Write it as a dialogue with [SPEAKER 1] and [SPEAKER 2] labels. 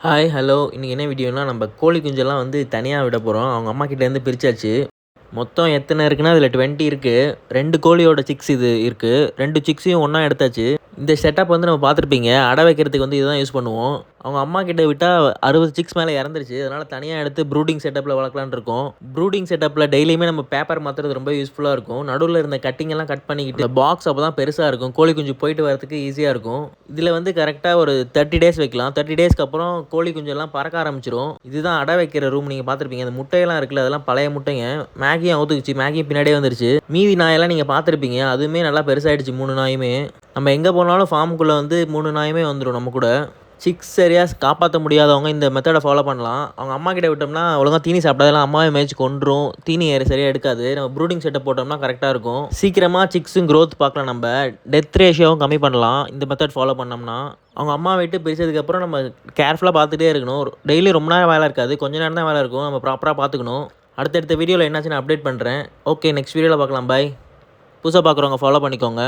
[SPEAKER 1] Hi, hello. இன்னைக்கு என்ன வீடியோனா, நம்ம கோழி குஞ்செல்லாம் வந்து தனியா விட போறோம். அவங்க அம்மா கிட்டேருந்து பிரிச்சாச்சு. மொத்தம் எத்தனை இருக்குன்னா, அதில 20 இருக்கு. 2 கோழியோட சிக்ஸ் இது இருக்கு. 2 சிக்ஸையும் ஒண்ணா எடுத்தாச்சு. இந்த செட்டப் வந்து நம்ம பார்த்துருப்பீங்க. அடை வைக்கிறதுக்கு வந்து இதுதான் யூஸ் பண்ணுவோம். அவங்க அம்மா கிட்ட விட்டா 60 சிக்ஸ் மேல இறந்துருச்சு. அதனால தனியா எடுத்து ப்ரூடிங் செட்டப்ல வளர்க்கலான்னு இருக்கோம். ப்ரூடிங் செட்டப்ல டெய்லியுமே நம்ம பேப்பர் மாத்துறது ரொம்ப யூஸ்ஃபுல்லா இருக்கும். நடுவுல இருந்த கட்டிங் எல்லாம் கட் பண்ணிக்கிட்டு, அந்த பாக்ஸ் அப்பதான் பெருசா இருக்கும். கோழி குஞ்சு போயிட்டு வரதுக்கு ஈஸியா இருக்கும். இதுல வந்து கரெக்ட்டா ஒரு 30 டேஸ் வைக்கலாம். 30 டேஸ்க்கு அப்புறம் கோழி குஞ்செல்லாம் பறக்க ஆரம்பிச்சுரும். இதுதான் அடை வைக்கிற ரூம். நீங்க பார்த்துருப்பீங்க. அந்த முட்டையெல்லாம் இருக்குல்ல, அதெல்லாம் பழைய முட்டைங்க. மேகியும் அவுத்துக்குச்சு. மேகியும் பின்னாடியே வந்துருச்சு. மீதி நாயெல்லாம் நீங்க பார்த்துருப்பீங்க. அதுவுமே நல்லா பெருசாயிடுச்சு 3 நாயுமே. நம்ம எங்க போனாலும் ஃபார்முக்குள்ள வந்து 3 நாயுமே வந்துரும் நம்ம கூட. சிக்ஸ் சரியா காப்பாற்ற முடியாதவங்க இந்த மெத்தடை ஃபாலோ பண்ணலாம். அவங்க அம்மா கிட்ட விட்டோம்னா ஒழுங்கா தீனி சாப்பிடாதெல்லாம் அம்மாவே மேய்ச்சி கொன்றும். தீனி சரியா எடுக்காது. நம்ம ப்ரூடிங் செட்டப் போட்டோம்னா கரெக்டாக இருக்கும். சீக்கிரமா சிக்ஸும் க்ரோத் பார்க்கலாம். நம்ம டெத் ரேஷியோவும் கம்மி பண்ணலாம் இந்த மெத்தட் ஃபாலோ பண்ணோம்னா. அவங்க அம்மா விட்டு பிரிச்சதுக்கப்புறம் நம்ம கேர்ஃபுல்லாக பார்த்துட்டே இருக்கணும். டெய்லி ரொம்ப நேரம் வேலை இருக்காது, கொஞ்ச நேரம் தான் வேலை இருக்கும். நம்ம ப்ராப்பராக பார்த்துக்கணும். அடுத்தடுத்த வீடியோவில் என்னாச்சுன்னு அப்டேட் பண்ணுறேன். ஓகே, நெக்ஸ்ட் வீடியோவில் பார்க்கலாம். பாய். புதுசாக பார்க்குறவங்க ஃபாலோ பண்ணிக்கோங்க.